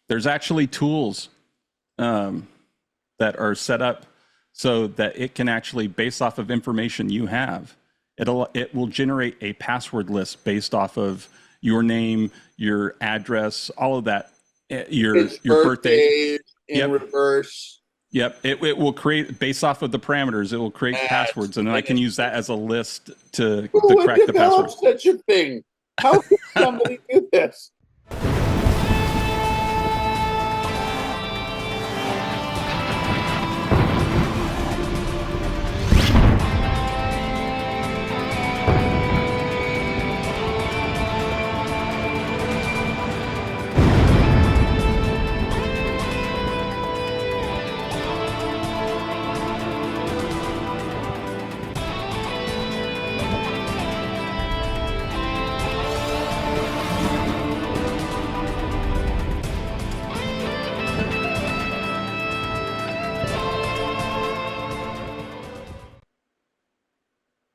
There's actually tools that are set up so that it can actually, based off of information you have, it will generate a password list based off of your name, your address, all of that, It's your birthday. birthdays in Yep. reverse. Yep. It will create, based off of the parameters, it will create That's passwords, and then I can use that as a list to who would crack the develop password. such a thing? How could somebody do this?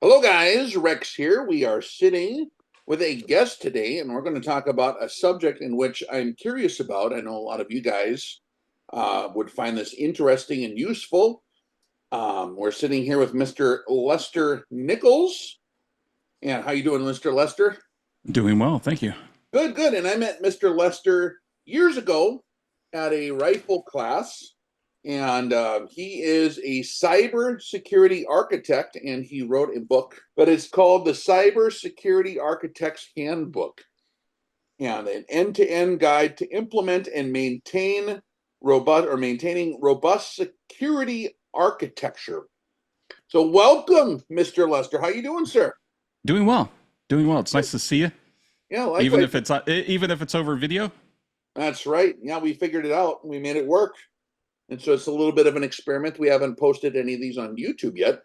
Hello, guys. Rex here. We are sitting with a guest today, and we're going to talk about a subject in which I'm curious about. I know a lot of you guys would find this interesting and useful. We're sitting here with Mr. Lester Nichols. And how you doing, Mr. Lester? Doing well, thank you. Good, good. And I met Mr. Lester years ago at a rifle class, and he is a cybersecurity architect, and he wrote a book, but it's called the Cybersecurity Architect's Handbook, and an end-to-end guide to implement and maintaining robust security architecture. So, welcome, Mr. Lester. How you doing, sir? Doing well. Doing well. It's nice to see you. Yeah, likewise. Even if it's over video. That's right. Yeah, we figured it out. We made it work. And so it's a little bit of an experiment. We haven't posted any of these on YouTube yet.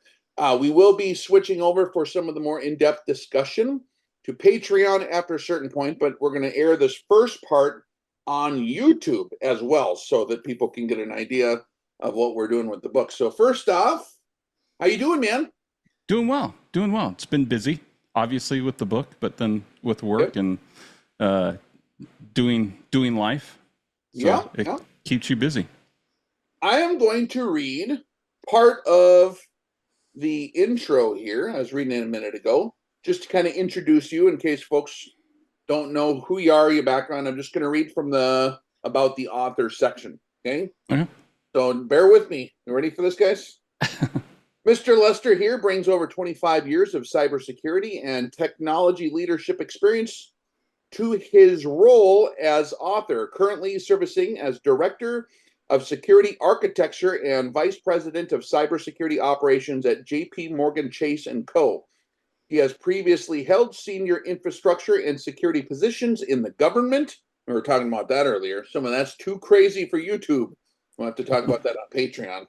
We will be switching over for some of the more in-depth discussion to Patreon after a certain point, but we're going to air this first part on YouTube as well so that people can get an idea of what we're doing with the book. So first off, how you doing, man? Doing well. Doing well. It's been busy, obviously, with the book, but then with work and doing life. So it keeps you busy. I am going to read part of the intro here. I was reading it a minute ago, just to kind of introduce you in case folks don't know who you are, your background. I'm just going to read from the about the author section. Okay. So bear with me. You ready for this, guys? Mr. Lester here brings over 25 years of cybersecurity and technology leadership experience to his role as author, currently servicing as director of security architecture and vice president of cybersecurity operations at JP Morgan Chase & Co. He has previously held senior infrastructure and security positions in the government. We were talking about that earlier. Some of that's too crazy for YouTube. We'll have to talk about that on Patreon.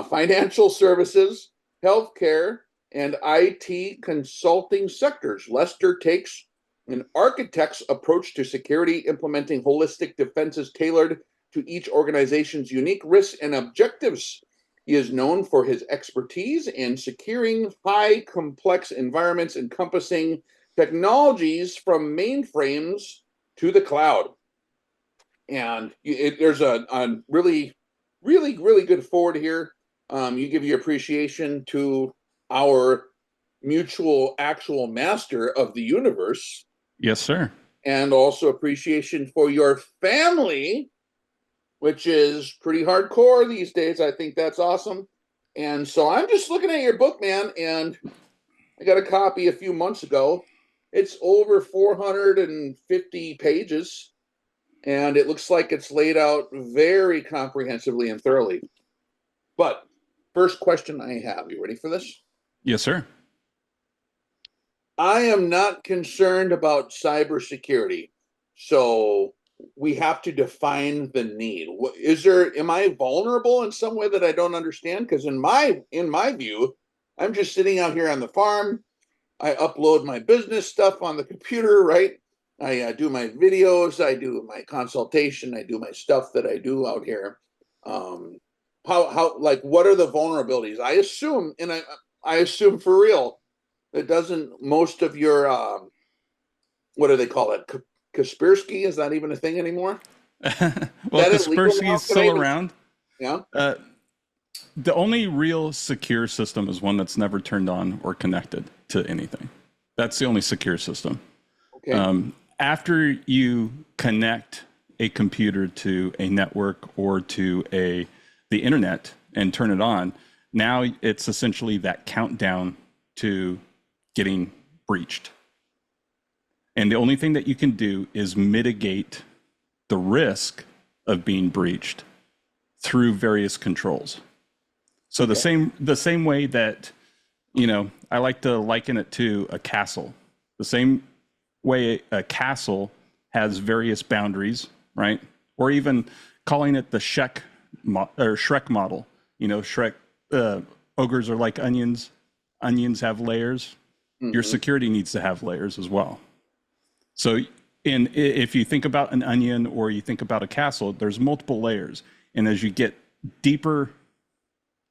Financial services, healthcare, and IT consulting sectors. Lester takes an architect's approach to security, implementing holistic defenses tailored to each organization's unique risks and objectives. He is known for his expertise in securing high complex environments encompassing technologies from mainframes to the cloud. And there's a really good forward here. You give your appreciation to our mutual actual master of the universe. Yes, sir. And also appreciation for your family, which is pretty hardcore these days. I think that's awesome. And so I'm just looking at your book, man, and I got a copy a few months ago. It's over 450 pages, and it looks like it's laid out very comprehensively and thoroughly. But first question I have, you ready for this? Yes, sir. I am not concerned about cybersecurity, so we have to define the need. Am I vulnerable in some way that I don't understand? Because in my view, I'm just sitting out here on the farm. I upload my business stuff on the computer, right? I do my videos, I do my consultation, I do my stuff that I do out here. What are the vulnerabilities? I assume, and I assume for real, that doesn't most of your what do they call it? Kaspersky, is that even a thing anymore? Well, that illegal Kaspersky now? is Can I still even? around. Yeah. The only real secure system is one that's never turned on or connected to anything. That's the only secure system. Okay. After you connect a computer to a network or to the internet and turn it on, now it's essentially that countdown to getting breached. And the only thing that you can do is mitigate the risk of being breached through various controls. So the same way that, I like to liken it to a castle. The same way a castle has various boundaries, right? Or even calling it the Shrek model. Shrek, ogres are like onions. Onions have layers. Your security needs to have layers as well. So if you think about an onion or you think about a castle, there's multiple layers. And as you get deeper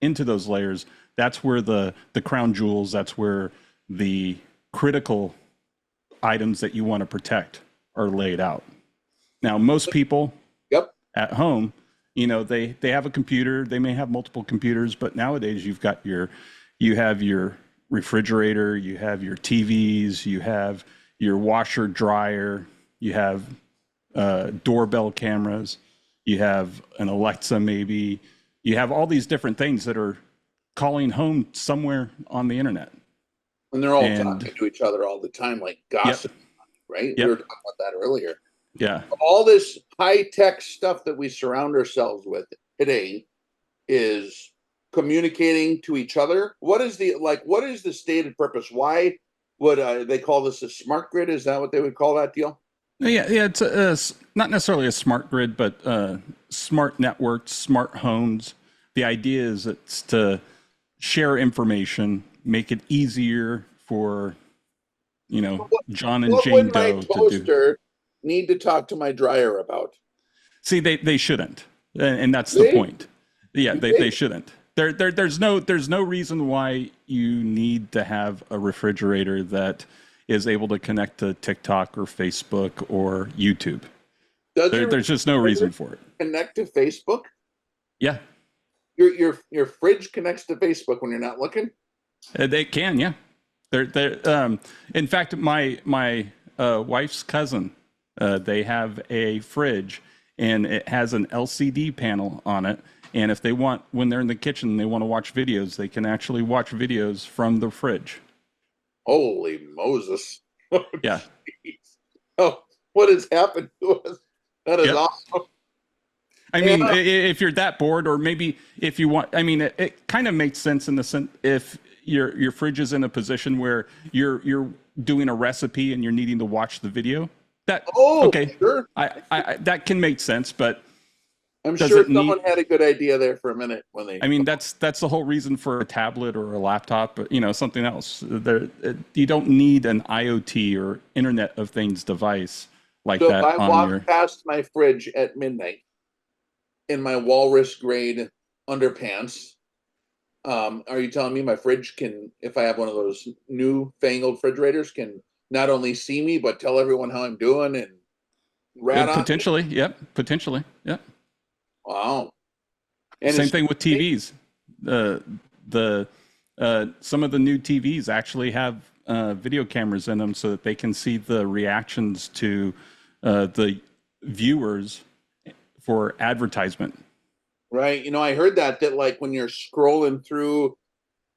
into those layers, that's where the crown jewels, that's where the critical items that you want to protect are laid out. Now, most people Yep. at home, they have a computer, they may have multiple computers, but nowadays you have your refrigerator, you have your TVs, you have your washer dryer, you have doorbell cameras, you have an Alexa maybe, you have all these different things that are calling home somewhere on the internet. And they're all talking to each other all the time, like gossip, right? We were Yep. talking about that earlier. Yeah. All this high-tech stuff that we surround ourselves with today is communicating to each other. What is the stated purpose? Why would they call this a smart grid? Is that what they would call that deal? Yeah, it's not necessarily a smart grid, but smart networks, smart homes. The idea is it's to share information, make it easier for, John and What Jane would my Doe to do. toaster need to talk to my dryer about? See, they shouldn't, and that's the They, point. Yeah, they they, shouldn't. There's no reason why you need to have a refrigerator that is able to connect to TikTok or Facebook or YouTube. does your There's just no reason for it. connect to Facebook? Yeah, Your fridge connects to Facebook when you're not looking? they can. Yeah, they're. In fact, my wife's cousin, they have a fridge and it has an LCD panel on it. And if they want, when they're in the kitchen, they want to watch videos, they can actually watch videos from the fridge. Holy Moses. Oh, Yeah. geez. Oh, what has happened to us? That is Yep. awesome. I mean, if you're that bored, or maybe if you want, I mean, it kind of makes sense in the sense if your fridge is in a position where you're doing a recipe and you're needing to watch the video. Okay, sure. I that can make sense, but I'm does sure it need? someone had a good idea there for a minute when they. I mean, that's the whole reason for a tablet or a laptop, something else. You don't need an IoT or Internet of Things device like So if that I on walk your. past my fridge at midnight in my walrus grade underpants, are you telling me my fridge can, if I have one of those new-fangled refrigerators, can not only see me but tell everyone how I'm doing and rat on me? Potentially, yep. Potentially, yep. Wow. And Same thing with TVs. The some of the new TVs actually have video cameras in them so that they can see the reactions to the viewers for advertisement. right. I heard that like when you're scrolling through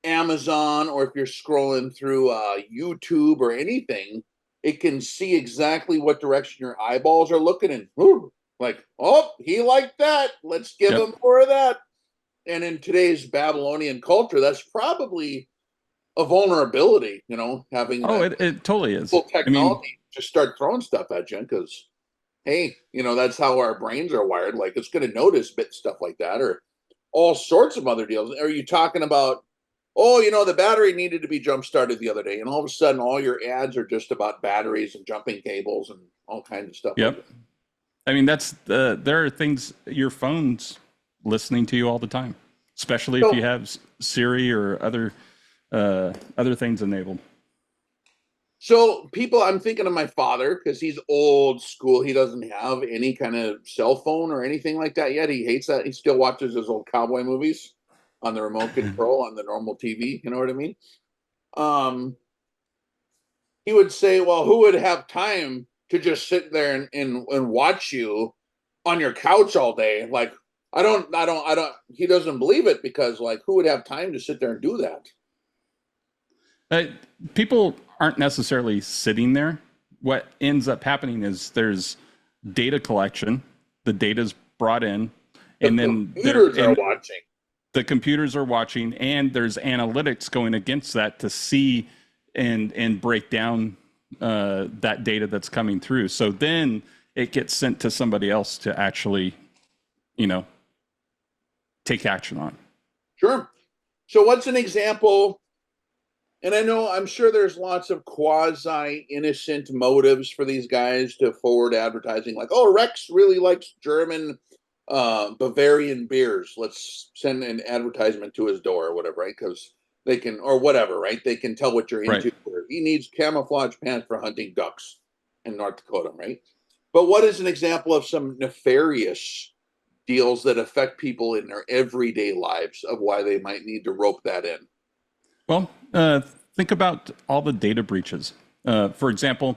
Amazon or if you're scrolling through YouTube or anything, it can see exactly what direction your eyeballs are looking and like, oh, he liked that. Let's give Yep. him more of that. And in today's Babylonian culture, that's probably a vulnerability, having Oh, that it totally is. cool I mean, technology just start throwing stuff at you because, hey, that's how our brains are wired. Like it's going to notice bit stuff like that or all sorts of other deals. Are you talking about, oh, the battery needed to be jump started the other day, and all of a sudden all your ads are just about batteries and jumping cables and all kinds of stuff like yep. that. I mean, there are things your phone's listening to you all the time, especially if you have Siri or other things enabled. So people, I'm thinking of my father because he's old school. He doesn't have any kind of cell phone or anything like that yet. He hates that. He still watches his old cowboy movies on the remote control on the normal TV. You know what I mean? Um, he would say, "Well, who would have time to just sit there and watch you on your couch all day?" Like, I don't. He doesn't believe it because, like, who would have time to sit there and do that? Uh, People aren't necessarily sitting there. What ends up happening is there's data collection. The data's brought in, The and then computers are watching. the computers are watching, and there's analytics going against that to see and break down that data that's coming through. So then it gets sent to somebody else to actually, you know, take action on. Sure. So, what's an example? And I know, I'm sure there's lots of quasi innocent motives for these guys to forward advertising, like, oh, Rex really likes German Bavarian beers. Let's send an advertisement to his door or whatever, right? Because they can, or whatever, right? They can tell what you're Right. into. He needs camouflage pants for hunting ducks in North Dakota, right? But what is an example of some nefarious deals that affect people in their everyday lives of why they might need to rope that in? Well, think about all the data breaches. For example,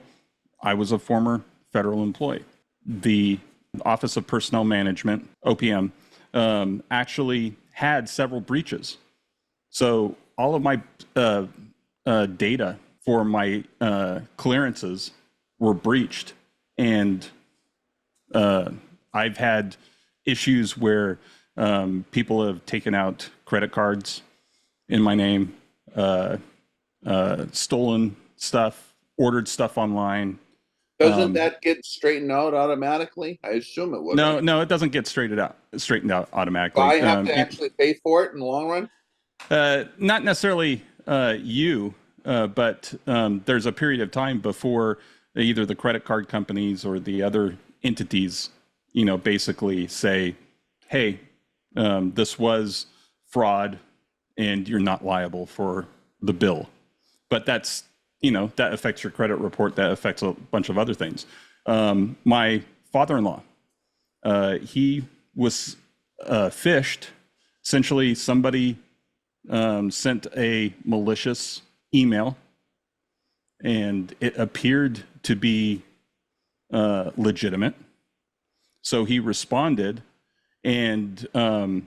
I was a former federal employee. The Office of Personnel Management, OPM, actually had several breaches. So all of my data for my clearances were breached. And I've had issues where people have taken out credit cards in my name, stolen stuff, ordered stuff online. Doesn't that get straightened out automatically? I assume it would. No, it doesn't get straightened out automatically. So I have to actually pay for it in the long run? Not necessarily you, but there's a period of time before either the credit card companies or the other entities, basically say, hey, this was fraud and you're not liable for the bill. But that's, that affects your credit report. That affects a bunch of other things. My father-in-law, he was phished. Essentially, somebody sent a malicious email, and it appeared to be legitimate. So he responded, and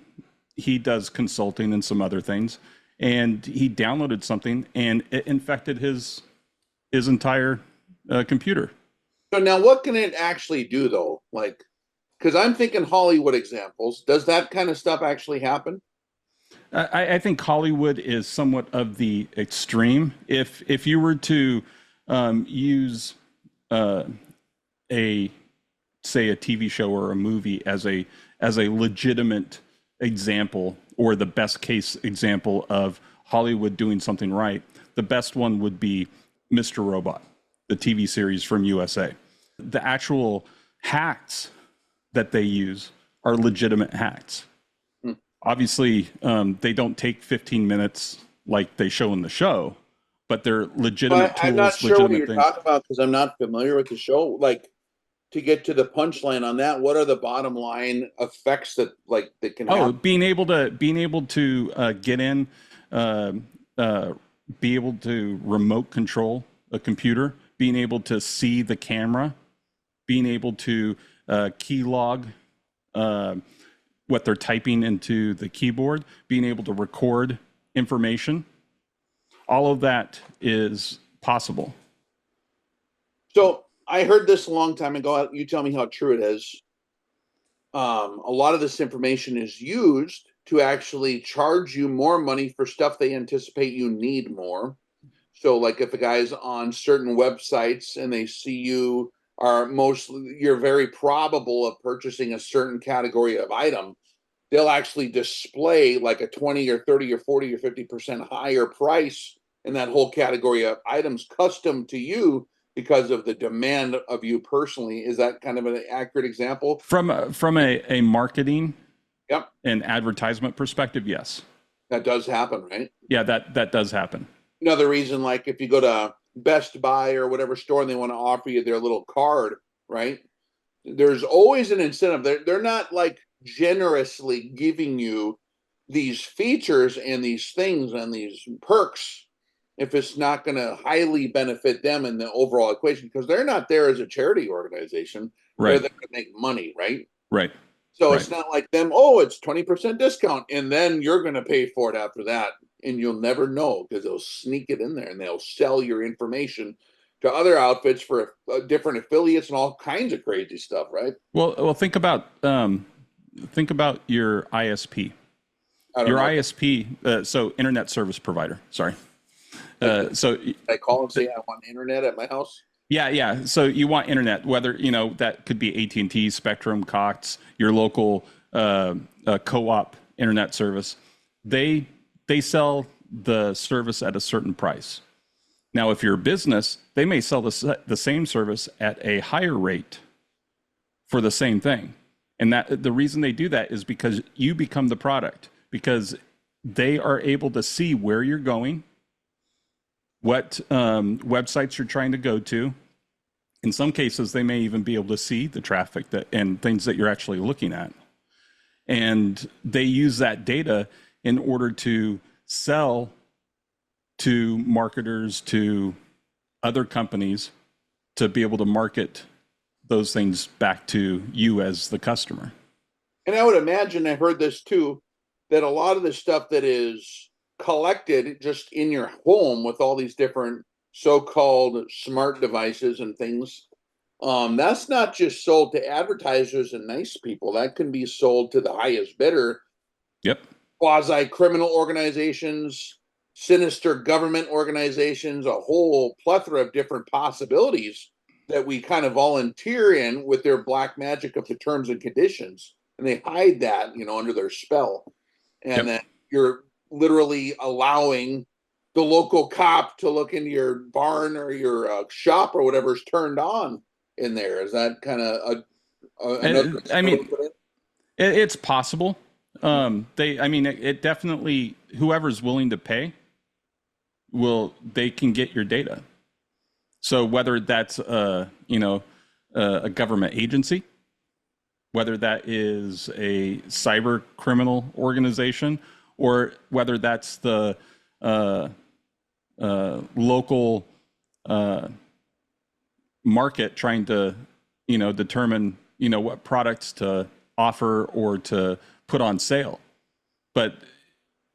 he does consulting and some other things, and he downloaded something, and it infected his entire computer. So now what can it actually do though? Like, because I'm thinking Hollywood examples. Does that kind of stuff actually happen? I think Hollywood is somewhat of the extreme. If you were to use a say a TV show or a movie as a legitimate example or the best case example of Hollywood doing something right, the best one would be Mr. Robot, the TV series from USA. The actual hacks that they use are legitimate hacks. Obviously, they don't take 15 minutes like they show in the show, but they're legitimate tools. I'm not sure what legitimate you're things. talking about because I'm not familiar with the show. Like, to get to the punchline on that, what are the bottom line effects that can happen? Being able to get in, be able to remote control a computer, being able to see the camera, being able to key log what they're typing into the keyboard, being able to record information. All of that is possible. So I heard this a long time ago. You tell me how true it is. A lot of this information is used to actually charge you more money for stuff they anticipate you need more. So, like, if a guy's on certain websites and they see you're very probable of purchasing a certain category of item, they'll actually display like a 20 or 30 or 40 or 50% higher price in that whole category of items custom to you because of the demand of you personally. Is that kind of an accurate example? From a marketing Yep. and advertisement perspective, yes. That does happen, right? Yeah, that does happen. Another reason, like if you go to Best Buy or whatever store and they want to offer you their little card, right? There's always an incentive. They're not like generously giving you these features and these things and these perks if it's not going to highly benefit them in the overall equation, because they're not there as a charity organization. They're Right. there to make money, right? Right. So Right. it's not like them, oh, it's 20% discount, and then you're going to pay for it after that. And you'll never know because they'll sneak it in there and they'll sell your information to other outfits for different affiliates and all kinds of crazy stuff, right? Well, think about your ISP. I don't Your know. ISP, so internet service provider. Sorry. So I call and say I want internet at my house. yeah. So you want internet, whether that could be AT&T, Spectrum, Cox, your local co-op internet service. They sell the service at a certain price. Now, if you're a business, they may sell the same service at a higher rate for the same thing. And that the reason they do that is because you become the product, because they are able to see where you're going, what websites you're trying to go to. In some cases, they may even be able to see the traffic and things that you're actually looking at. And they use that data in order to sell to marketers, to other companies, to be able to market those things back to you as the customer. And I would imagine, I heard this too, that a lot of the stuff that is collected just in your home with all these different so-called smart devices and things, that's not just sold to advertisers and nice people. That can be sold to the highest bidder, Yep. quasi-criminal organizations, sinister government organizations, a whole plethora of different possibilities that we kind of volunteer in with their black magic of the terms and conditions. And they hide that, under their spell. And Yep. then you're literally allowing the local cop to look into your barn or your shop or whatever's turned on in there. Is that kind of another? I mean, it's possible. It definitely, whoever's willing to pay they can get your data. So whether that's a government agency, whether that is a cyber criminal organization, or whether that's the local market trying to determine what products to offer or to put on sale. But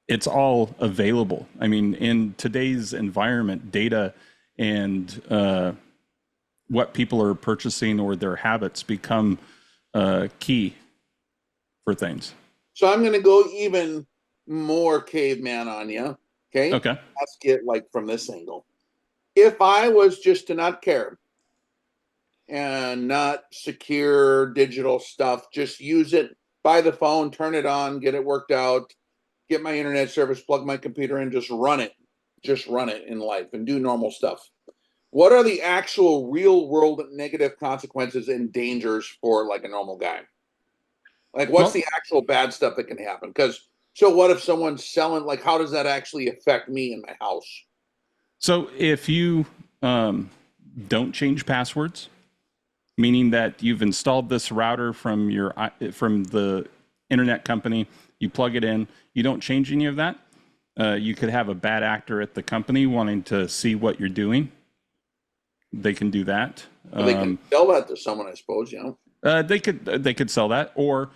it's all available. I mean, in today's environment, data and what people are purchasing or their habits become key for things. So I'm going to go even more caveman on you. Okay. Okay. Let's get from this angle. If I was just to not care and not secure digital stuff, just use it by the phone, turn it on, get it worked out, get my internet service, plug my computer in, just run it in life and do normal stuff. What are the actual real world negative consequences and dangers for a normal guy? What's the actual bad stuff that can happen? So what if someone's selling, how does that actually affect me in my house? So if you don't change passwords, meaning that you've installed this router from the internet company, you plug it in, you don't change any of that, you could have a bad actor at the company wanting to see what you're doing. They can do that. They can sell that to someone, I suppose. They could sell that, or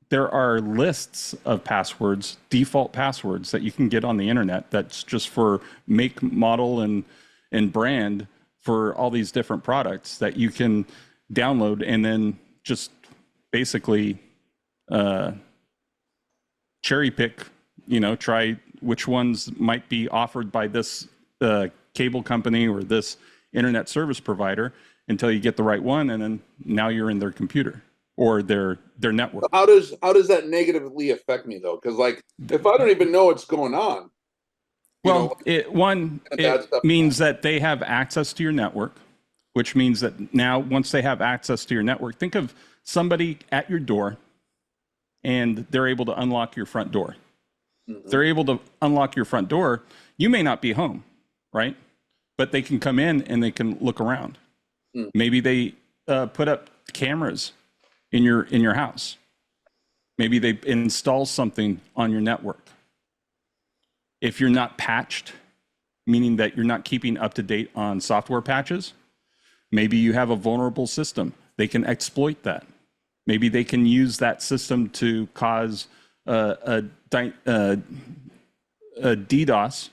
there are lists of passwords, default passwords that you can get on the internet. That's just for make, model, and brand for all these different products that you can download and then just basically cherry pick. Try which ones might be offered by this cable company or this internet service provider until you get the right one, and then now you're in their computer or their network. How does that negatively affect me though? Because if I don't even know what's going on, well, it means that they have access to your network, which means that now once they have access to your network, think of somebody at your door and they're able to unlock your front door. If they're able to unlock your front door, you may not be home, right? But they can come in and they can look around. Maybe they put up cameras in your house. Maybe they install something on your network. If you're not patched, meaning that you're not keeping up to date on software patches, maybe you have a vulnerable system. They can exploit that. Maybe they can use that system to cause a DDoS,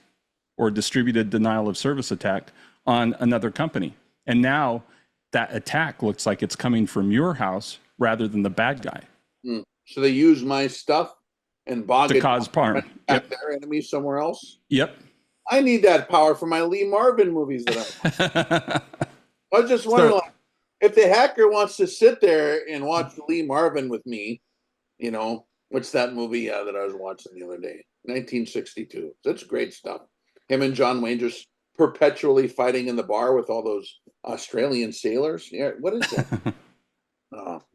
or distributed denial of service attack, on another company. And now that attack looks like it's coming from your house rather than the bad guy. So they use my stuff and bog to it cause harm. at their enemy somewhere else. Yep. I need that power for my Lee Marvin movies that I was just wondering, like, if the hacker wants to sit there and watch Lee Marvin with me, you know, what's that movie that I was watching the other day? 1962. That's great stuff. Him and John Wayne just perpetually fighting in the bar with all those Australian sailors. Yeah, what is that?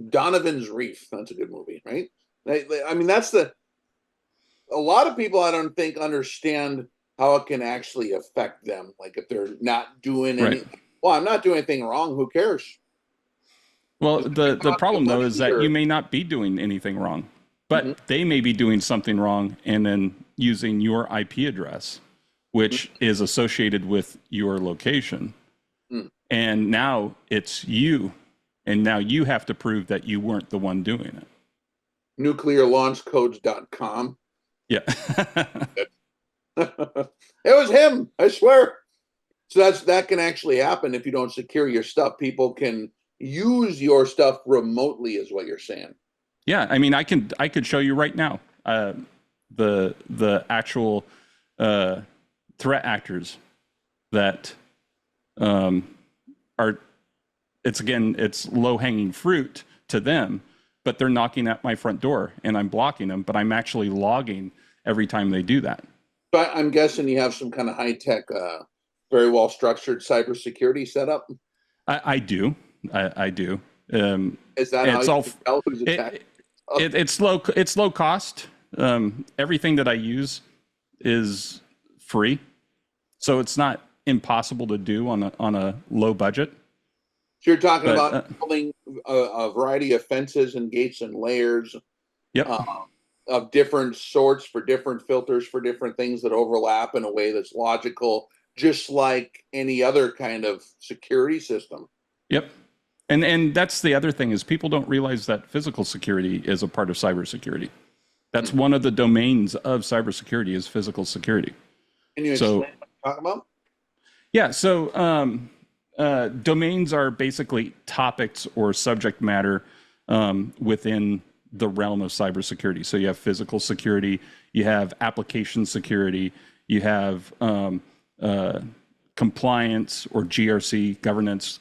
Donovan's Reef. That's a good movie, right? I mean, a lot of people I don't think understand how it can actually affect them. Like if they're not doing anything. Well, I'm not doing anything wrong. Who cares? Well, the problem though is that you may not be doing anything wrong, but they may be doing something wrong and then using your IP address, which is associated with your location. And now it's you. And now you have to prove that you weren't the one doing it. Nuclearlaunchcodes.com. Yeah. It was him, I swear. So that can actually happen if you don't secure your stuff. People can use your stuff remotely, is what you're saying. Yeah, I mean, I could show you right now the actual threat actors that are. It's low hanging fruit to them, but they're knocking at my front door and I'm blocking them. But I'm actually logging every time they do that. But I'm guessing you have some kind of high tech, very well structured cybersecurity setup. I do. I do. Is that how you tell who's attacking? It's low cost. Everything that I use is free, so it's not impossible to do on a low budget. So you're talking about building a variety of fences and gates and layers. Yep. Of different sorts for different filters for different things that overlap in a way that's logical, just like any other kind of security system. Yep. And that's the other thing, is people don't realize that physical security is a part of cybersecurity. That's one of the domains of cybersecurity, is physical security. Can you explain what you're talking about? Yeah. So domains are basically topics or subject matter within the realm of cybersecurity. So you have physical security, you have application security, you have compliance or GRC, governance,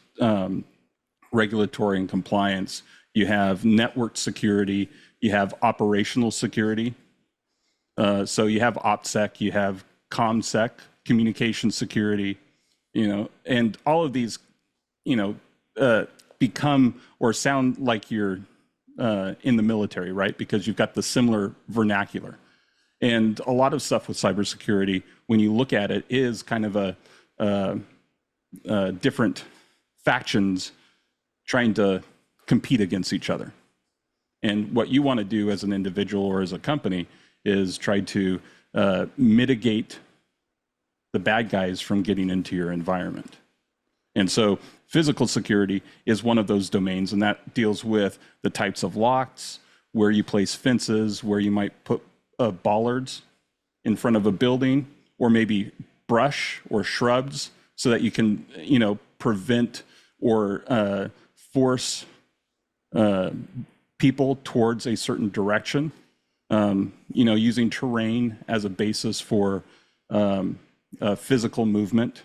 regulatory and compliance. You have network security, you have operational security. So you have OPSEC, you have ComSec, communication security, and all of these, become or sound like you're in the military, right? Because you've got the similar vernacular. And a lot of stuff with cybersecurity, when you look at it, is kind of a different factions trying to compete against each other. And what you want to do as an individual or as a company is try to mitigate the bad guys from getting into your environment. And so physical security is one of those domains, and that deals with the types of locks, where you place fences, where you might put bollards in front of a building, or maybe brush or shrubs, so that you can, prevent or force people towards a certain direction. Using terrain as a basis for physical movement.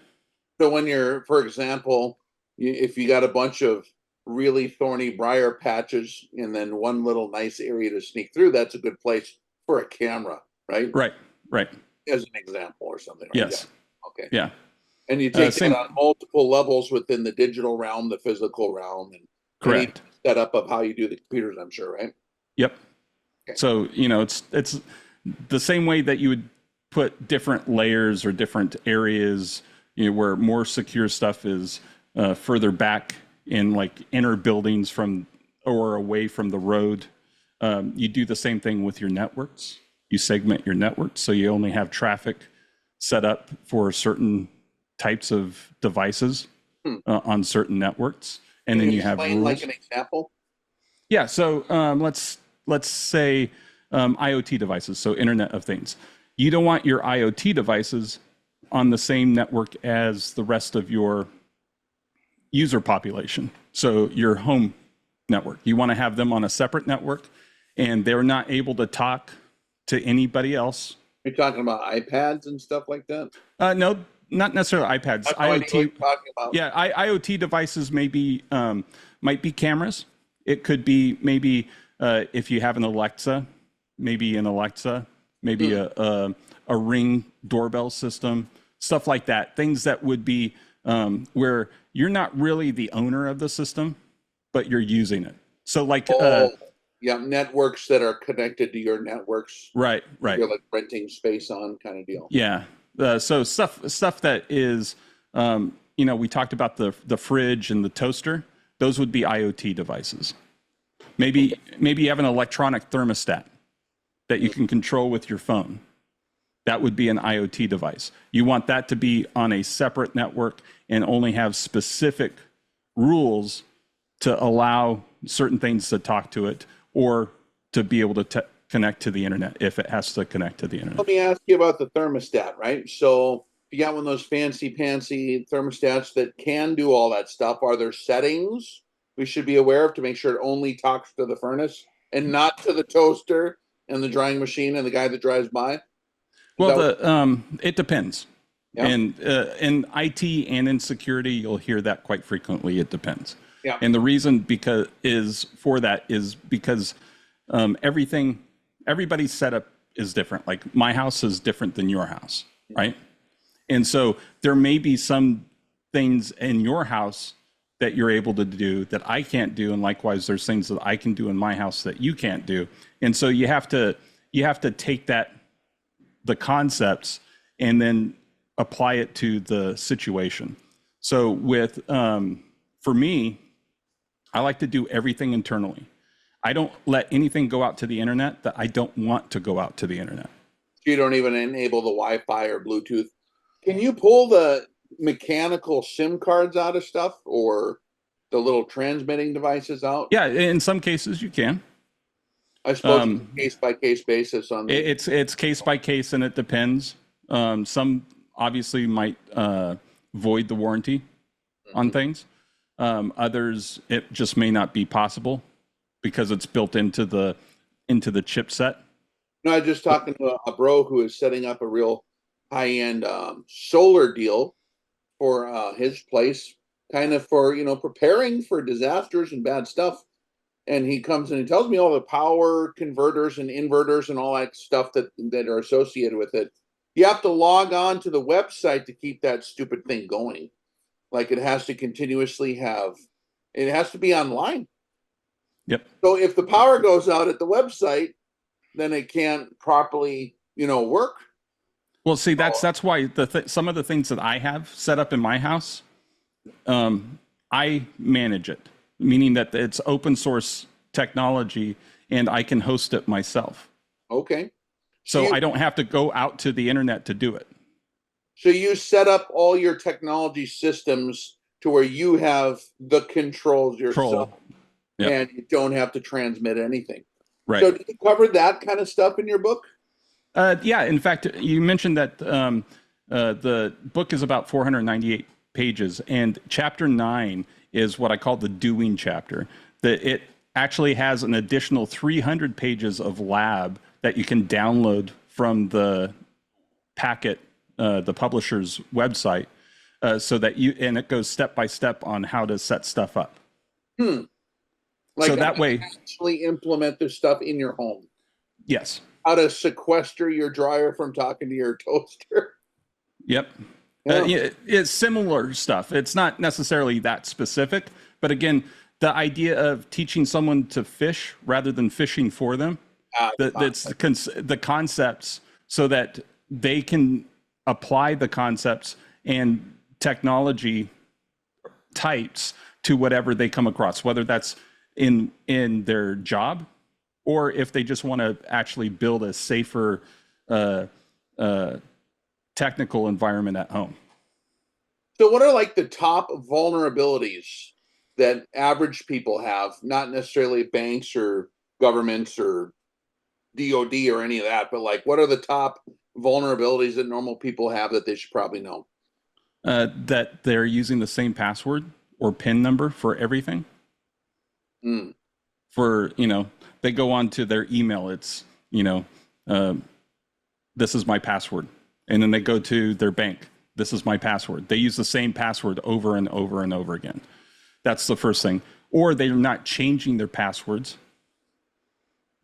So when you're, for example, if you got a bunch of really thorny briar patches and then one little nice area to sneak through, that's a good place for a camera, right? Right. As an example or something. Right? Yes. Yeah. Okay. Yeah. And you take that on multiple levels within the digital realm, the physical realm, and correct setup of how you do the computers, I'm sure, right? Yep. Okay. So, it's the same way that you would put different layers or different areas, where more secure stuff is further back in like inner buildings from or away from the road. You do the same thing with your networks. You segment your networks so you only have traffic set up for certain types of devices on certain networks, and then you have rules. Like an example. Yeah. So let's say IoT devices, so Internet of Things. You don't want your IoT devices on the same network as the rest of your user population. So your home network, you want to have them on a separate network, and they're not able to talk to anybody else. You're talking about iPads and stuff like that? No, not necessarily iPads. IoT. IoT devices might be cameras. It could be maybe if you have an Alexa, maybe a Ring doorbell system, stuff like that. Things that would be where you're not really the owner of the system, but you're using it. So like networks that are connected to your networks. Right. You're like renting space on kind of deal. Yeah. So stuff that is, we talked about the fridge and the toaster. Those would be IoT devices. Maybe you have an electronic thermostat that you can control with your phone. That would be an IoT device. You want that to be on a separate network and only have specific rules to allow certain things to talk to it or to be able to connect to the internet if it has to connect to the internet. Let me ask you about the thermostat, right? So if you got one of those fancy thermostats that can do all that stuff, are there settings we should be aware of to make sure it only talks to the furnace and not to the toaster and the drying machine and the guy that drives by? Well, it depends. Yeah. And in IT and in security, you'll hear that quite frequently. It depends. Yeah. And the reason is because everybody's setup is different. Like my house is different than your house, right? And so there may be some things in your house that you're able to do that I can't do, and likewise, there's things that I can do in my house that you can't do. And so you have to take the concepts and then apply it to the situation. So for me, I like to do everything internally. I don't let anything go out to the internet that I don't want to go out to the internet. You don't even enable the Wi-Fi or Bluetooth. Can you pull the mechanical SIM cards out of stuff or the little transmitting devices out? Yeah, in some cases you can. I suppose case by case basis on it's case by case, and it depends. Some obviously might void the warranty on things. Others, it just may not be possible because it's built into the chipset. No, I was just talking to a bro who is setting up a real high-end solar deal for his place, kind of for preparing for disasters and bad stuff. And he comes and he tells me all the power converters and inverters and all that stuff that are associated with it. You have to log on to the website to keep that stupid thing going. Like it has to continuously it has to be online. Yep. So if the power goes out at the website, then it can't properly, work. Well, see, that's why some of the things that I have set up in my house, I manage it, meaning that it's open source technology and I can host it myself. Okay. So I don't have to go out to the internet to do it. So you set up all your technology systems to where you have the controls yourself. Yep. And you don't have to transmit anything. Right. So did you cover that kind of stuff in your book? Yeah. In fact, you mentioned that the book is about 498 pages, and chapter 9 is what I call the doing chapter. That it actually has an additional 300 pages of lab that you can download from the packet, the publisher's website, so that and it goes step by step on how to set stuff up. Like so that way, actually implement this stuff in your home. Yes. How to sequester your dryer from talking to your toaster. Yep. It's similar stuff. It's not necessarily that specific, but again, the idea of teaching someone to fish rather than fishing for them That's the concepts so that they can apply the concepts and technology types to whatever they come across, whether that's in their job or if they just want to actually build a safer technical environment at home. So what are like the top vulnerabilities that average people have, not necessarily banks or governments or DOD or any of that, but like what are the top vulnerabilities that normal people have that they should probably know? That they're using the same password or PIN number for everything. Mm. For, they go on to their email. It's, this is my password. And then they go to their bank. This is my password. They use the same password over and over and over again. That's the first thing. Or they're not changing their passwords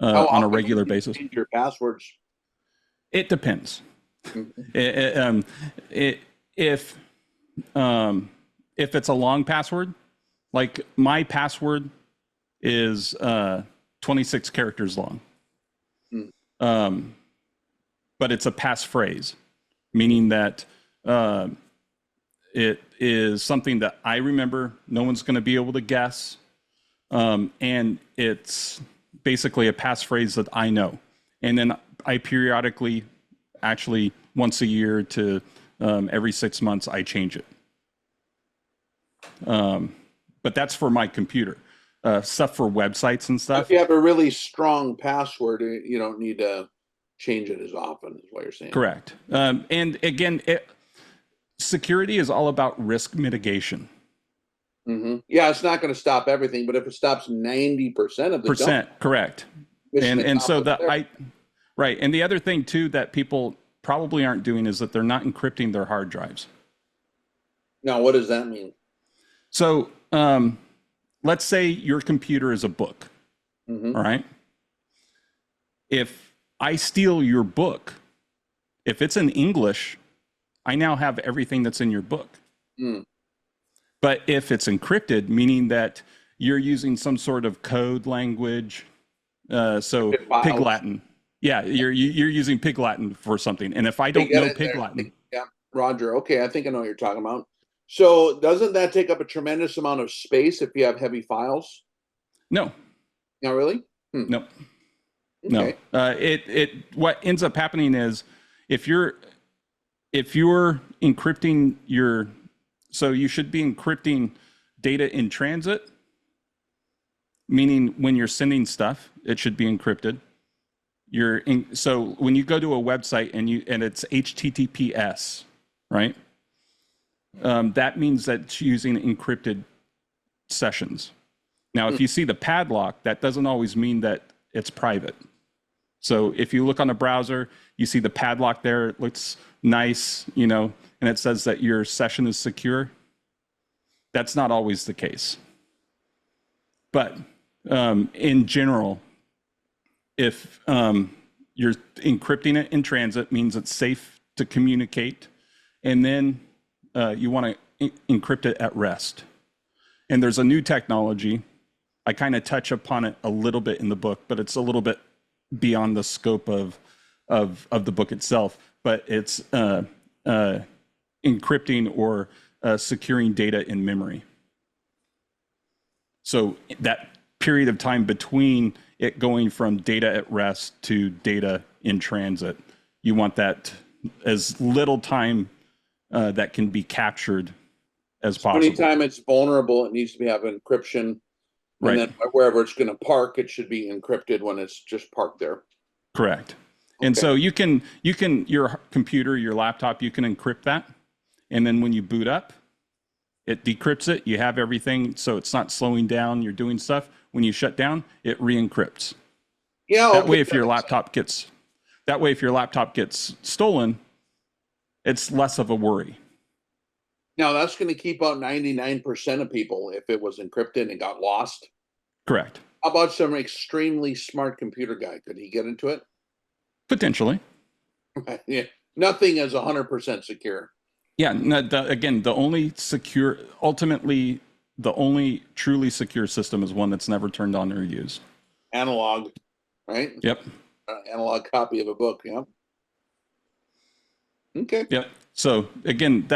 on a regular basis. Change your passwords. It depends. Mm-hmm. If it's a long password, like my password is 26 characters long. But it's a passphrase, meaning that it is something that I remember, no one's going to be able to guess, and it's basically a passphrase that I know. And then I periodically, actually once a year to every 6 months, I change it. But that's for my computer. Stuff for websites and stuff. If you have a really strong password, you don't need to change it as often, is what you're saying. Correct. And again, security is all about risk mitigation. Mm-hmm. Yeah, it's not going to stop everything, but if it stops 90% of the correct. And so right. And the other thing too that people probably aren't doing is that they're not encrypting their hard drives. Now, what does that mean? So let's say your computer is a book. Mm-hmm. All right. If I steal your book, if it's in English, I now have everything that's in your book. Mm. But if it's encrypted, meaning that you're using some sort of code language, so Pig Latin. Yeah, you're using Pig Latin for something. And if I don't know Pig Latin. Yeah, Roger. Okay, I think I know what you're talking about. So doesn't that take up a tremendous amount of space if you have heavy files? No. Not really? No. Okay. No. What ends up happening is if you're encrypting so you should be encrypting data in transit, meaning when you're sending stuff, it should be encrypted. So when you go to a website and it's HTTPS, right? That means that it's using encrypted sessions. Now, if you see the padlock, that doesn't always mean that it's private. So if you look on a browser, you see the padlock there, it looks nice, and it says that your session is secure. That's not always the case. But in general, if you're encrypting it in transit, means it's safe to communicate, and then you want to encrypt it at rest. And there's a new technology. I kind of touch upon it a little bit in the book, but it's a little bit beyond the scope of the book itself. But it's encrypting or securing data in memory. So that period of time between it going from data at rest to data in transit, you want that as little time that can be captured as possible. Anytime it's vulnerable, it needs to have encryption. Right. And then wherever it's going to park, it should be encrypted when it's just parked there. Correct. Okay. And so you can your computer, your laptop, you can encrypt that. And then when you boot up, it decrypts it. You have everything, so it's not slowing down. You're doing stuff. When you shut down, it re-encrypts. Yeah. That way, if your laptop gets stolen, it's less of a worry. Now that's going to keep out 99% of people if it was encrypted and got lost. Correct. How about some extremely smart computer guy? Could he get into it? Potentially. Yeah. Nothing is 100% secure. Yeah. Ultimately, the only truly secure system is one that's never turned on or used. Analog. right? Yep. Analog copy of a book. Yeah. Okay. Yep. So again,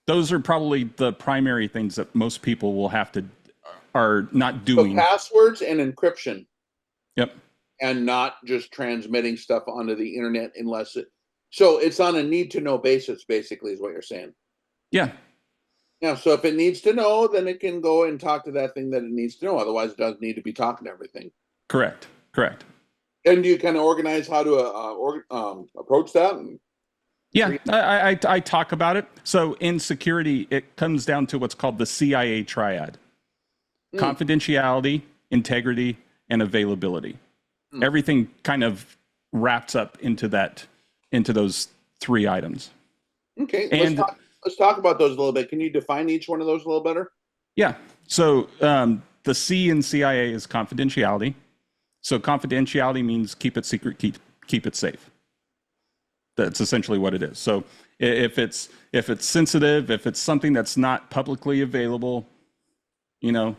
those are probably the primary things that most people will have to are not So doing. passwords and encryption, Yep. and not just transmitting stuff onto the internet unless it. So it's on a need to know basis, basically, is what you're saying. Yeah. Yeah. So if it needs to know, then it can go and talk to that thing that it needs to know. Otherwise, it doesn't need to be talking to everything. Correct. Correct. And do you kind of organize how to approach that? Yeah, I talk about it. So in security, it comes down to what's called the CIA triad: confidentiality, integrity, and availability. Everything kind of wraps up into those three items. Okay, And let's talk about those a little bit. Can you define each one of those a little better? yeah, so the C in CIA is confidentiality. So confidentiality means keep it secret, keep it safe. That's essentially what it is. So if it's sensitive, if it's something that's not publicly available, you know,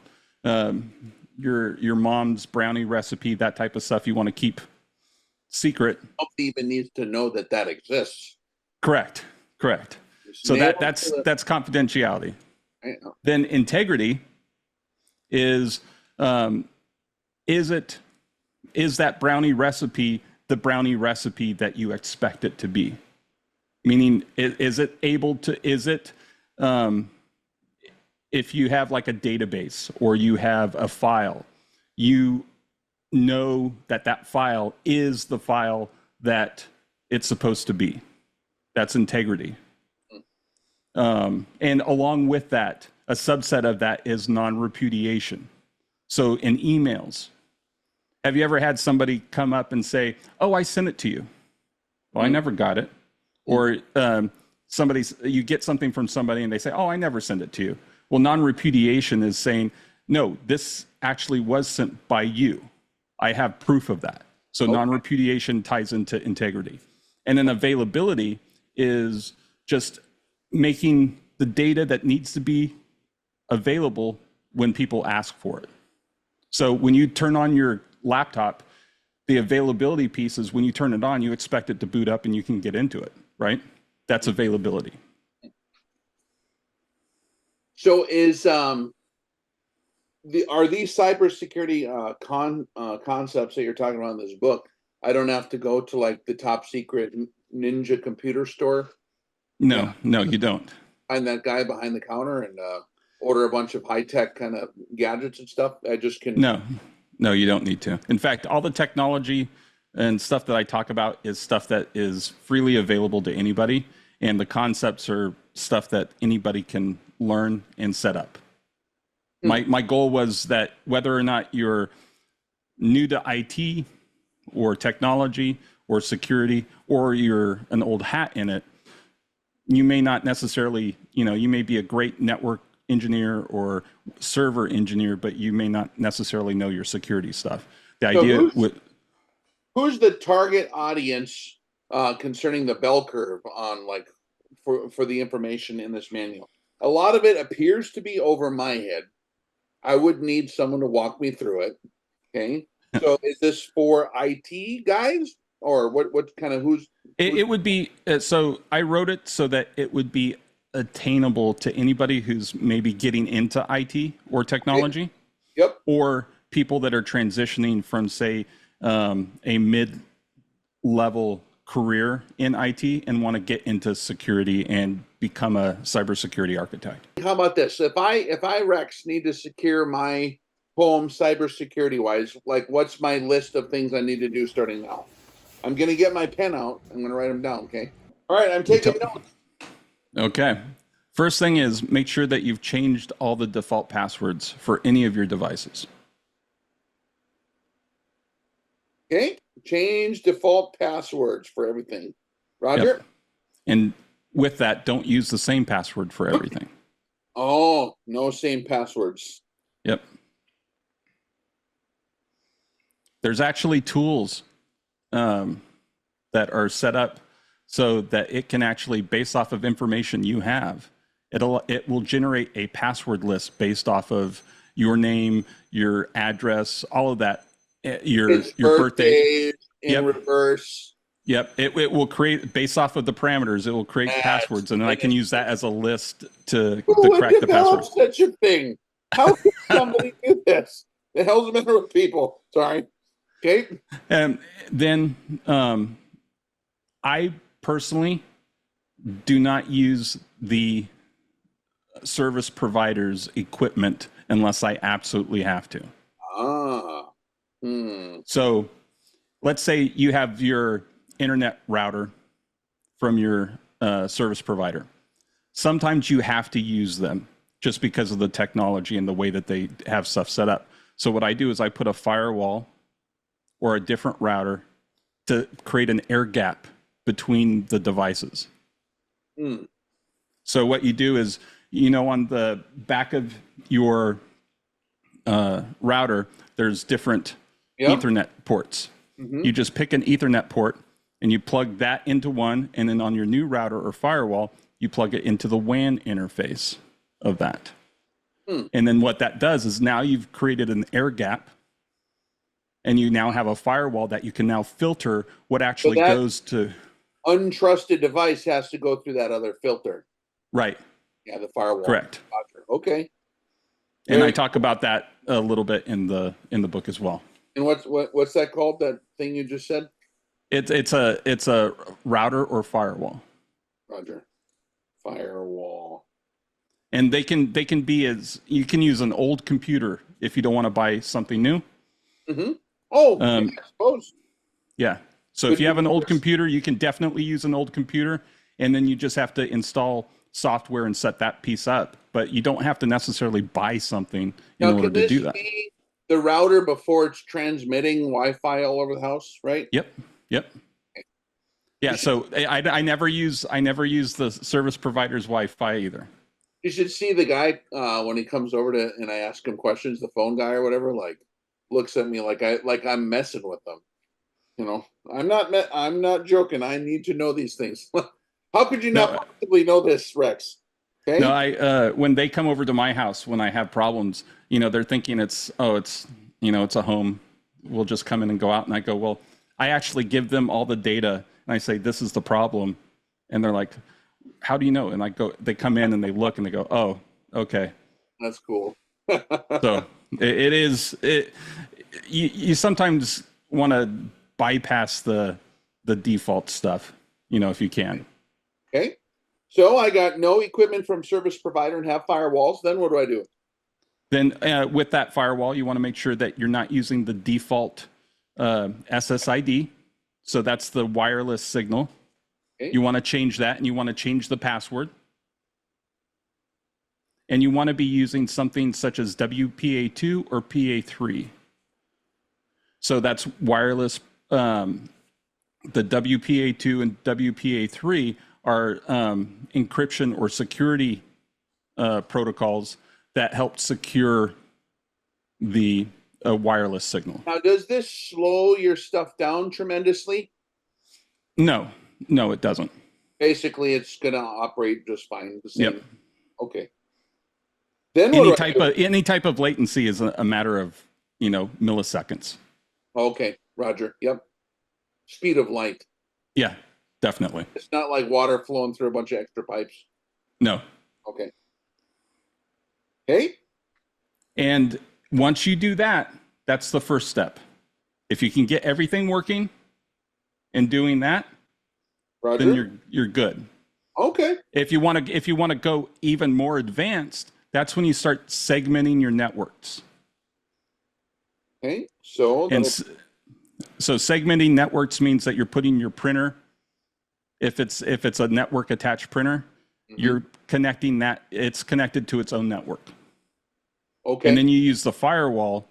your mom's brownie recipe, that type of stuff, you want to keep secret. Nobody even needs to know that that exists. Correct. So that's confidentiality. Then integrity is that brownie recipe the brownie recipe that you expect it to be? Meaning, is it if you have like a database or you have a file, you know that file is the file that it's supposed to be. That's integrity. And along with that, a subset of that is non-repudiation. So in emails, have you ever had somebody come up and say, "Oh, I sent it to you"? Well, I never got it. Or you get something from somebody and they say, "Oh, I never sent it to you." Well, non-repudiation is saying, "No, this actually was sent by you. I have proof of that." So non-repudiation ties into integrity. And then availability is just making the data that needs to be available when people ask for it. So when you turn on your laptop, the availability piece is when you turn it on, you expect it to boot up and you can get into it, right? That's availability. So are these cybersecurity concepts that you're talking about in this book? I don't have to go to like the top secret ninja computer store. No, you don't. Find that guy behind the counter and order a bunch of high-tech kind of gadgets and stuff. I just can. No, you don't need to. In fact, all the technology and stuff that I talk about is stuff that is freely available to anybody, and the concepts are stuff that anybody can learn and set up. My goal was that whether or not you're new to IT or technology or security, or you're an old hat in it, you may not necessarily, you may be a great network engineer or server engineer, but you may not necessarily know your security stuff. The idea who's the target audience concerning the bell curve on like for the information in this manual? A lot of it appears to be over my head. I would need someone to walk me through it. Okay. So is this for IT guys or what kind of it would be, so I wrote it so that it would be attainable to anybody who's maybe getting into IT or technology. Yep. Or people that are transitioning from, say, a mid-level career in IT and want to get into security and become a cybersecurity architect. How about this? If I Rex need to secure my home cybersecurity wise, like what's my list of things I need to do starting now? I'm going to get my pen out. I'm going to write them down. Okay. All right. I'm taking notes. Okay. First thing is make sure that you've changed all the default passwords for any of your devices. Okay. Change default passwords for everything. Roger. Yep. And with that, don't use the same password for everything. Oh, no same passwords. Yep. There's actually tools that are set up so that it can actually, based off of information you have, it will generate a password list based off of your name, your address, all of that It's your birthday. birthdays in Yep. reverse. Yep. It will create based off of the parameters. It will create That's passwords, and then I can use that as a list to who would crack the develop password. such a thing? How could somebody do this? The hell's the matter with people? Sorry. Okay. And then I personally do not use the service provider's equipment unless I absolutely have to. Ah. Hmm. So let's say you have your internet router from your service provider. Sometimes you have to use them just because of the technology and the way that they have stuff set up. So what I do is I put a firewall or a different router to create an air gap between the devices. Hmm. So what you do is, you know, on the back of your router, there's different Yep. Ethernet ports. Mhm. You just pick an Ethernet port and you plug that into one, and then on your new router or firewall, you plug it into the WAN interface of that. And then what that does is now you've created an air gap, and you now have a firewall that you can now filter what actually that- goes to. Untrusted device has to go through that other filter. Right. Yeah, the firewall. Correct. Okay. And I Very talk about that a little bit in the book as well. And what's that called? That thing you just said? It's a router or firewall. Roger. Firewall. And they can be as, you can use an old computer if you don't want to buy something new. Mm-hmm. Oh, Um, yeah, I suppose. Yeah. So if you have an old computer, you can definitely use an old computer, and then you just have to install software and set that piece up. But you don't have to necessarily buy something in order to do that. Be the router before it's transmitting Wi-Fi all over the house, right? Yep. Yep. Yeah. So I never use the service provider's Wi-Fi either. You should see the guy when he comes over to and I ask him questions, the phone guy or whatever, like looks at me like I'm messing with them. You know, I'm not joking. I need to know these things. How could you not possibly know this, Rex? Okay. No, I when they come over to my house when I have problems, you know, they're thinking it's a home. We'll just come in and go out, and I go, well, I actually give them all the data, and I say, this is the problem, and they're like, how do you know? And I go, they come in and they look and they go, oh, okay. That's cool. So you sometimes want to bypass the default stuff, you know, if you can. Okay. So I got no equipment from service provider and have firewalls. Then what do I do? Then with that firewall, you want to make sure that you're not using the default SSID. So that's the wireless signal. Okay. You want to change that, and you want to change the password. And you want to be using something such as WPA2 or PA3. So that's wireless. The WPA2 and WPA3 are encryption or security protocols that help secure the wireless signal. Now, does this slow your stuff down tremendously? No, it doesn't. Basically, it's going to operate just fine. The same. Yep. Okay. Then any type of latency is a matter of, you know, milliseconds. Okay, Roger. Yep. Speed of light. Yeah, definitely. It's not like water flowing through a bunch of extra pipes. No. Okay. Okay. And once you do that, that's the first step. If you can get everything working and doing that, Roger, then you're good. Okay. If you want to go even more advanced, that's when you start segmenting your networks. Okay. So segmenting networks means that you're putting your printer, if it's a network attached printer, you're connecting that, it's connected to its own network. Okay. And then you use the firewall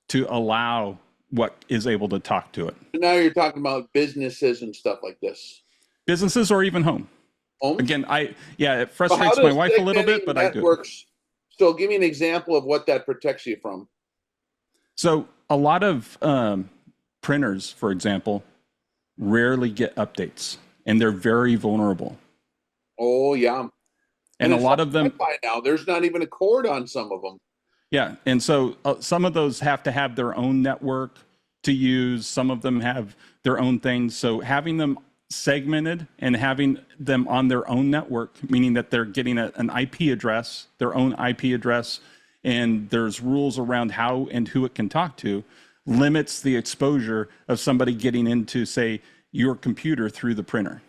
to allow what is able to talk to it. So now you're talking about businesses and stuff like this. Businesses or even home. Home? Again, it frustrates my wife a little bit, but I do it. So give me an example of what that protects you from. So a lot of printers, for example, rarely get updates, and they're very vulnerable. Oh, yeah. And a lot of them... By now, there's not even a cord on some of them. Yeah, and so some of those have to have their own network. to use. Some of them have their own things. So having them segmented and having them on their own network, meaning that they're getting an IP address, their own IP address, and there's rules around how and who it can talk to, limits the exposure of somebody getting into, say, your computer through the printer.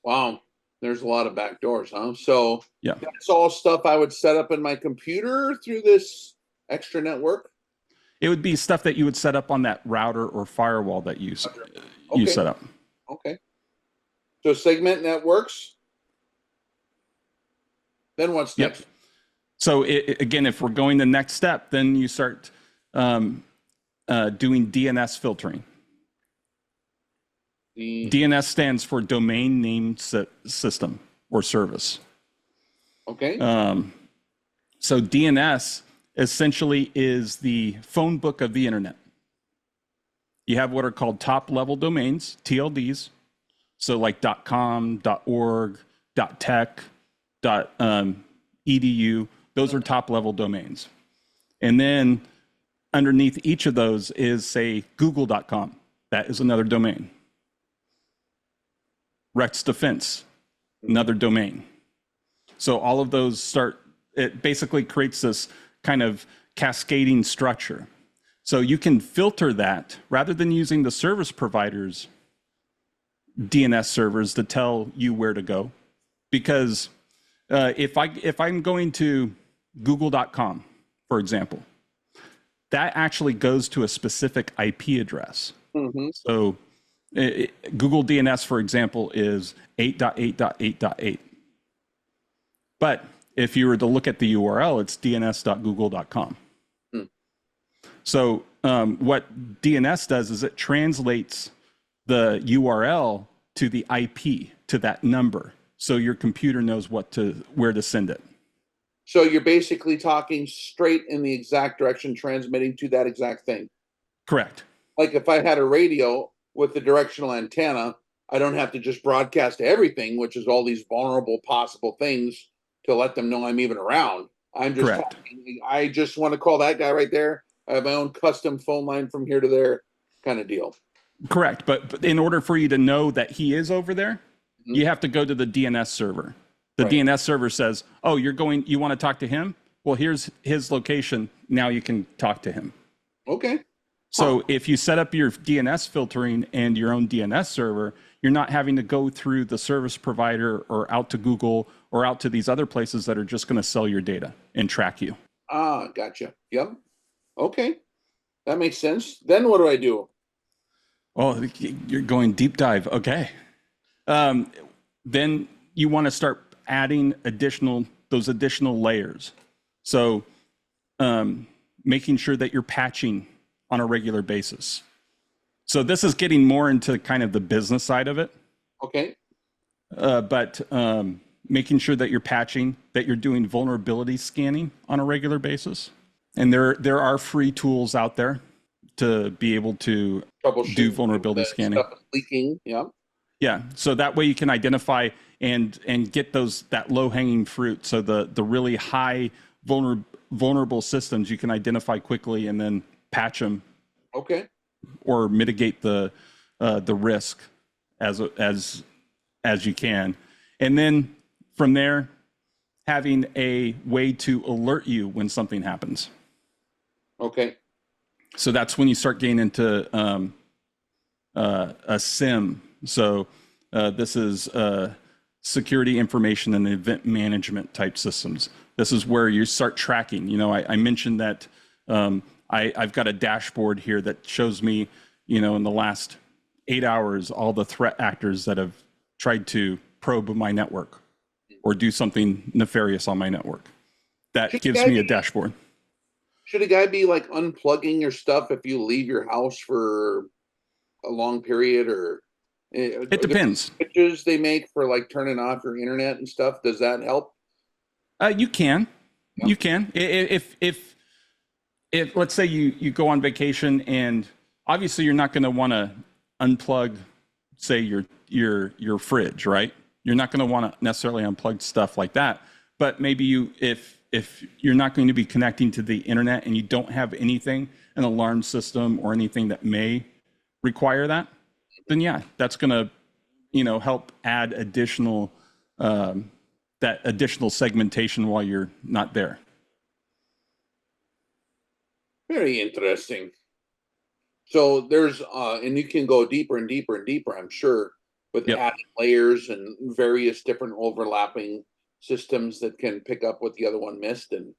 Wow. There's a lot of backdoors, huh? So yeah, that's all stuff I would set up in my computer through this extra network? It would be stuff that you would set up on that router or firewall that you set up. Okay. So segment networks. Then what's next? Yep. So again, if we're going the next step, then you start doing DNS filtering. DNS stands for Domain Name System or Service. Okay. So DNS essentially is the phone book of the internet. You have what are called top-level domains, TLDs. So like .com, .org, .tech, .edu. Those are top-level domains. And then underneath each of those is, say, google.com. That is another domain. Rex Defense, another domain. So all of those it basically creates this kind of cascading structure. So you can filter that rather than using the service providers' DNS servers to tell you where to go. Because if I'm going to google.com, for example, that actually goes to a specific IP address. Mm-hmm. So Google DNS, for example, is 8.8.8.8. But if you were to look at the URL, it's dns.google.com. So what DNS does is it translates the URL to the IP, to that number, so your computer knows where to send it. So you're basically talking straight in the exact direction, transmitting to that exact thing. Correct. Like if I had a radio with the directional antenna, I don't have to just broadcast everything, which is all these vulnerable possible things, to let them know I'm even around. I'm just talking, I just want to call that guy right there. I have my own custom phone line from here to there kind of deal. Correct. But in order for you to know that he is over there, you have to go to the DNS server. The DNS server says, oh, you want to talk to him? Well, here's his location. Now you can talk to him. Okay. So if you set up your DNS filtering and your own DNS server, you're not having to go through the service provider or out to Google or out to these other places that are just going to sell your data and track you. Ah, gotcha. Yep. Okay. That makes sense. Then what do I do? Oh, you're going deep dive. Okay. Then you want to start adding those additional layers. So making sure that you're patching on a regular basis. So this is getting more into kind of the business side of it. Okay. But making sure that you're patching, that you're doing vulnerability scanning on a regular basis. And there are free tools out there to be able to do vulnerability scanning. Stuff leaking, yeah. Yeah, so that way you can identify and get that low-hanging fruit. So the really high vulnerable systems you can identify quickly and then patch them. Okay. Or mitigate the risk as you can, and then from there, having a way to alert you when something happens. Okay. So that's when you start getting into a SIM. So this is security information and event management type systems. This is where you start tracking. You know, I mentioned that I've got a dashboard here that shows me, you know, in the last 8 hours, all the threat actors that have tried to probe my network or do something nefarious on my network. That gives me a dashboard. Should a guy be like unplugging your stuff if you leave your house for a long period, or it depends. Switches they make for like turning off your internet and stuff, does that help? You can. Yeah. You can. If let's say you go on vacation, and obviously you're not going to want to unplug, say, your fridge, right? You're not going to want to necessarily unplug stuff like that. But maybe if you're not going to be connecting to the internet and you don't have anything an alarm system or anything that may require that, then yeah, that's going to, help add additional, that additional segmentation while you're not there. Very interesting. So there's, and you can go deeper and deeper and deeper, I'm sure, with Yep. adding layers and various different overlapping systems that can pick up what the other one missed. And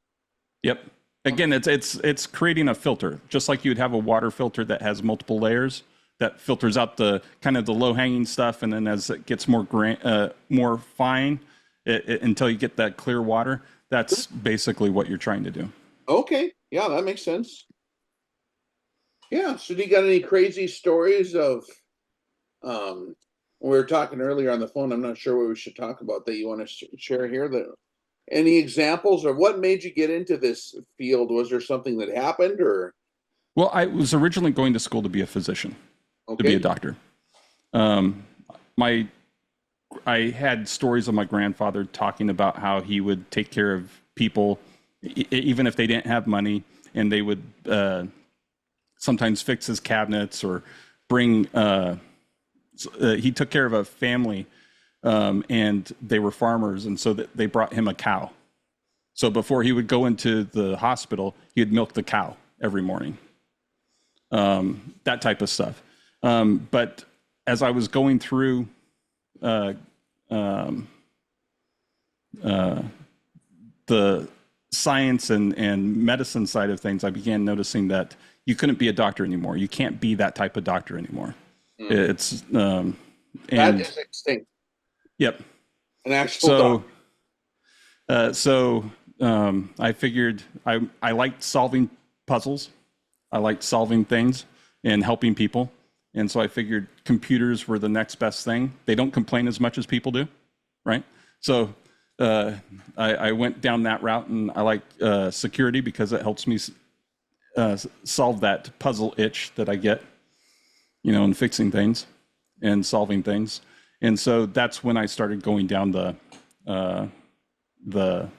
Yep. Again, it's creating a filter, just like you'd have a water filter that has multiple layers that filters out the kind of the low hanging stuff, and then as it gets more more fine, until you get that clear water. That's basically what you're trying to do. okay, yeah, that makes sense. Yeah. So do you got any crazy stories of, we were talking earlier on the phone, I'm not sure what we should talk about that you want to share here, that any examples, or what made you get into this field? Was there something that happened, or? Well, I was originally going to school to be a physician, to be a doctor. I had stories of my grandfather talking about how he would take care of people, even if they didn't have money, and they would sometimes fix his cabinets or bring. He took care of a family, and they were farmers, and so they brought him a cow. So before he would go into the hospital, he would milk the cow every morning. That type of stuff. But as I was going through the science and medicine side of things, I began noticing that you couldn't be a doctor anymore. You can't be that type of doctor anymore. It's that is extinct. Yep. An actual doctor. So I figured I liked solving puzzles. I liked solving things and helping people. And so I figured computers were the next best thing. They don't complain as much as people do, right? So I went down that route, and I like security because it helps me solve that puzzle itch that I get, in fixing things and solving things. And so that's when I started going down the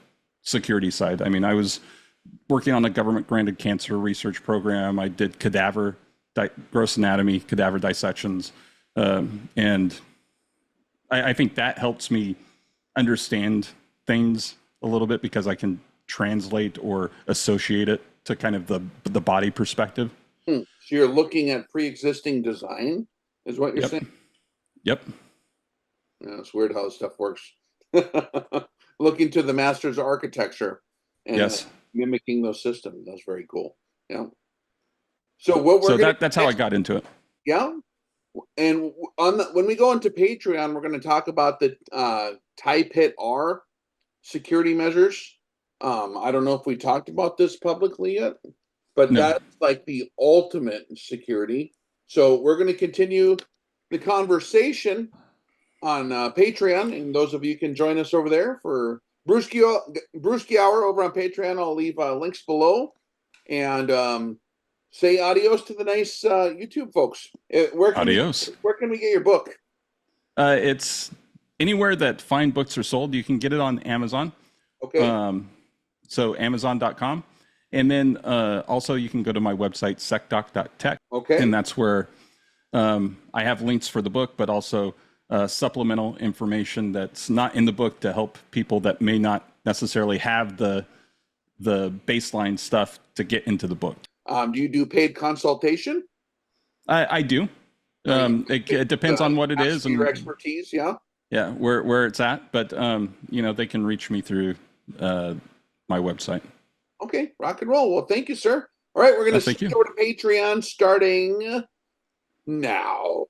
security side. I mean, I was working on a government-granted cancer research program. I did gross anatomy, cadaver dissections, and I think that helps me understand things a little bit because I can translate or associate it to kind of the body perspective. So you're looking at pre-existing design, is what you're saying? Yep. Yeah, it's weird how this stuff works. Looking to the master's architecture and yes, mimicking those systems. That's very cool. Yeah. So that's how I got into it. Yeah. And when we go into Patreon, we're going to talk about the TiborasaurusRex security measures. I don't know if we talked about this publicly yet, but No. that's like the ultimate security. So we're going to continue the conversation on Patreon, and those of you can join us over there for Brewski Hour over on Patreon. I'll leave links below, and say adios to the nice YouTube folks. Adios. Where can we get your book? It's anywhere that fine books are sold. You can get it on Amazon. Okay. So Amazon.com. And then also you can go to my website, secdoc.tech. Okay. And that's where I have links for the book, but also supplemental information that's not in the book to help people that may not necessarily have the baseline stuff to get into the book. Do you do paid consultation? I do. It depends on what it is and your expertise. Yeah. Yeah, where it's at, but they can reach me through my website. Okay, rock and roll. Well, thank you, sir. All right, we're going to switch over to Patreon starting now.